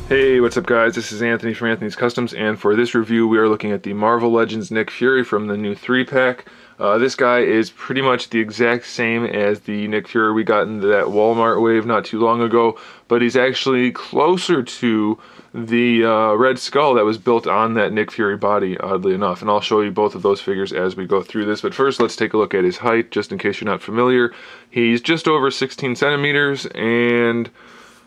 Hey, what's up guys? This is Anthony from Anthony's Customs, and for this review we are looking at the Marvel Legends Nick Fury from the new 3-pack. This guy is pretty much the exact same as the Nick Fury we got in that Walmart wave not too long ago, but he's actually closer to the Red Skull that was built on that Nick Fury body, oddly enough. And I'll show you both of those figures as we go through this. But first, let's take a look at his height, just in case you're not familiar. He's just over 16 centimeters, and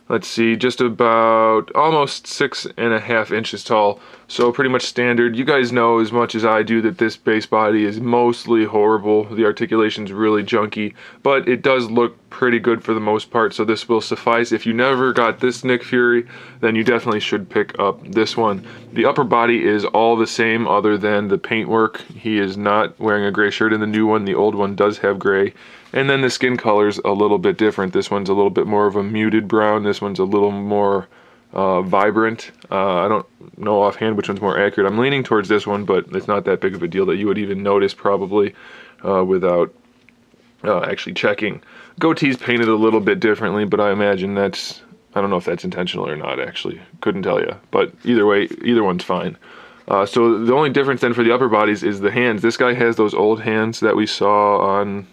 let's see, just about almost 6.5 inches tall, so pretty much standard. You guys know as much as I do that this base body is mostly horrible. The articulation's really junky, but it does look pretty good for the most part, so this will suffice. If you never got this Nick Fury, then you definitely should pick up this one. The upper body is all the same other than the paintwork. He is not wearing a gray shirt in the new one. The old one does have gray. And then the skin color's a little bit different. This one's a little bit more of a muted brown. This one's a little more vibrant. I don't know offhand which one's more accurate. I'm leaning towards this one, but it's not that big of a deal that you would even notice probably without actually checking. Goatee's painted a little bit differently, but I imagine that's, I don't know if that's intentional or not actually. Couldn't tell you. But either way, either one's fine. So the only difference then for the upper bodies is the hands. This guy has those old hands that we saw on,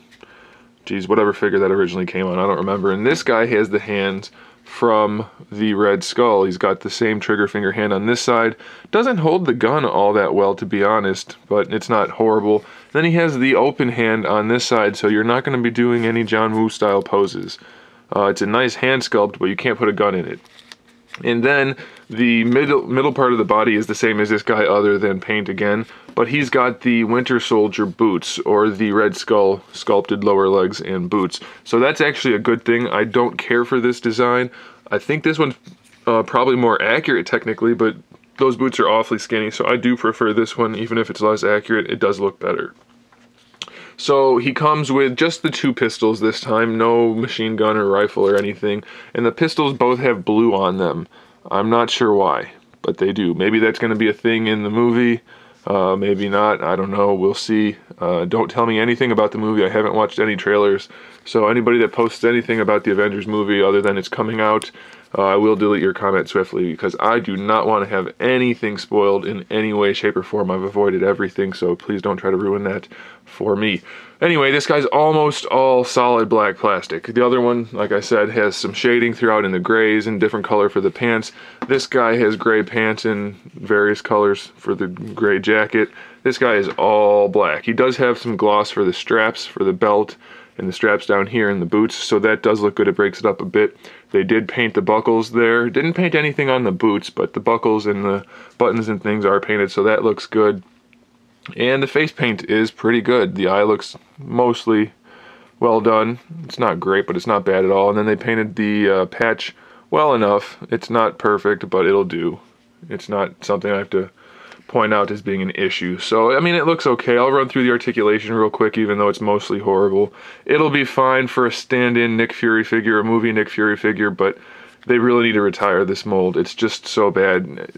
geez, whatever figure that originally came on, I don't remember. And this guy has the hands from the Red Skull. He's got the same trigger finger hand on this side. Doesn't hold the gun all that well, to be honest, but it's not horrible. Then he has the open hand on this side, so you're not going to be doing any John Woo style poses. It's a nice hand sculpt, but you can't put a gun in it. And then the middle part of the body is the same as this guy other than paint again, but he's got the Winter Soldier boots, or the Red Skull sculpted lower legs and boots. So that's actually a good thing. I don't care for this design. I think this one's probably more accurate technically, but those boots are awfully skinny, so I do prefer this one. Even if it's less accurate, it does look better. So he comes with just the 2 pistols this time, no machine gun or rifle or anything, and the pistols both have blue on them. I'm not sure why, but they do. Maybe that's going to be a thing in the movie, maybe not, I don't know, we'll see. Don't tell me anything about the movie, I haven't watched any trailers, so anybody that posts anything about the Avengers movie other than it's coming out, I will delete your comment swiftly, because I do not want to have anything spoiled in any way, shape, or form. I've avoided everything, so please don't try to ruin that for me. Anyway, this guy's almost all solid black plastic. The other one, like I said, has some shading throughout in the grays and different color for the pants. This guy has gray pants in various colors for the gray jacket. This guy is all black. He does have some gloss for the straps, for the belt, and the straps down here in the boots, so that does look good. It breaks it up a bit. They did paint the buckles there. Didn't paint anything on the boots, but the buckles and the buttons and things are painted, so that looks good. And the face paint is pretty good. The eye looks mostly well done. It's not great, but it's not bad at all. And then they painted the patch well enough. It's not perfect, but it'll do. It's not something I have to point out as being an issue. So, I mean, it looks okay. I'll run through the articulation real quick, even though it's mostly horrible. It'll be fine for a stand-in Nick Fury figure, a movie Nick Fury figure, but they really need to retire this mold. It's just so bad.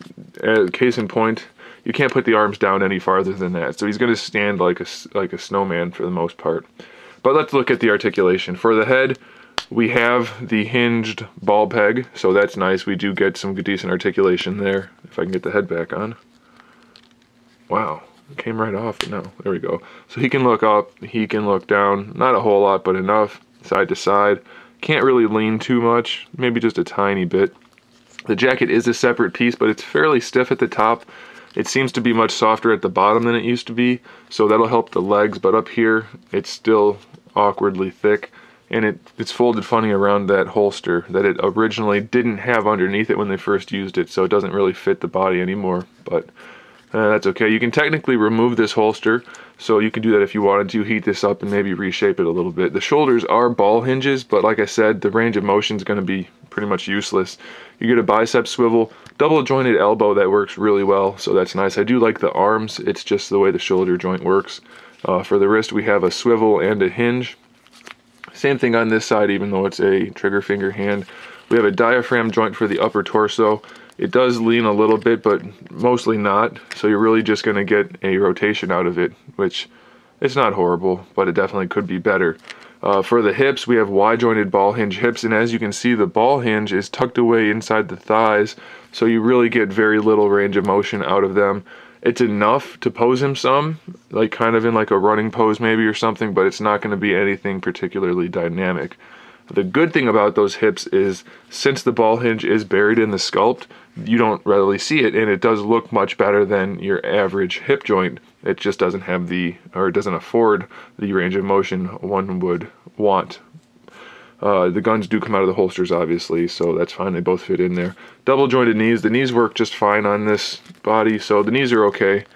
Case in point, you can't put the arms down any farther than that. So he's going to stand like a snowman for the most part. But let's look at the articulation. For the head, we have the hinged ball peg, so that's nice. We do get some decent articulation there. If I can get the head back on. Wow, it came right off, but no, there we go. So he can look up, he can look down, not a whole lot, but enough, side to side. Can't really lean too much, maybe just a tiny bit. The jacket is a separate piece, but it's fairly stiff at the top. It seems to be much softer at the bottom than it used to be, so that'll help the legs, but up here, it's still awkwardly thick. And it's folded funny around that holster that it originally didn't have underneath it when they first used it, so it doesn't really fit the body anymore, but that's okay. You can technically remove this holster, so you can do that if you wanted to, heat this up and maybe reshape it a little bit. The shoulders are ball hinges, but like I said, the range of motion is going to be pretty much useless. You get a bicep swivel, double jointed elbow that works really well, so that's nice. I do like the arms, it's just the way the shoulder joint works. For the wrist, we have a swivel and a hinge. Same thing on this side, even though it's a trigger finger hand. We have a diaphragm joint for the upper torso. It does lean a little bit, but mostly not, so you're really just going to get a rotation out of it, which it's not horrible, but it definitely could be better. For the hips, we have wide-jointed ball hinge hips, and as you can see, the ball hinge is tucked away inside the thighs, so you really get very little range of motion out of them. It's enough to pose him some, like kind of in like a running pose maybe or something, but it's not going to be anything particularly dynamic. The good thing about those hips is, since the ball hinge is buried in the sculpt, you don't readily see it, and it does look much better than your average hip joint. It just doesn't have it doesn't afford the range of motion one would want. The guns do come out of the holsters, obviously, so that's fine. They both fit in there. Double jointed knees. The knees work just fine on this body, so the knees are okay.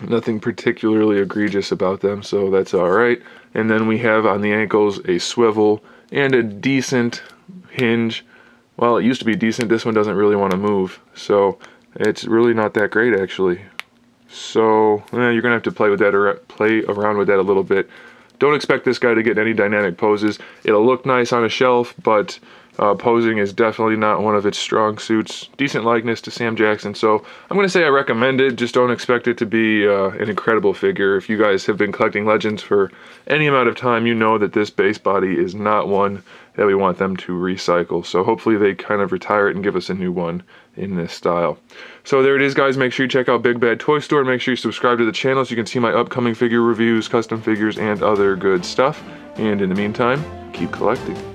Nothing particularly egregious about them, so that's all right. And then we have on the ankles a swivel and a decent hinge. Well, it used to be decent. This one doesn't really want to move, so it's really not that great, actually. So you're gonna have to play with that or play around with that a little bit. Don't expect this guy to get any dynamic poses. It'll look nice on a shelf, but posing is definitely not one of its strong suits. Decent likeness to Sam Jackson, so I'm going to say I recommend it. Just don't expect it to be an incredible figure. If you guys have been collecting Legends for any amount of time, you know that this base body is not one that we want them to recycle. So hopefully they kind of retire it and give us a new one in this style. So there it is, guys. Make sure you check out Big Bad Toy Store. Make sure you subscribe to the channel so you can see my upcoming figure reviews, custom figures, and other good stuff. And in the meantime, keep collecting.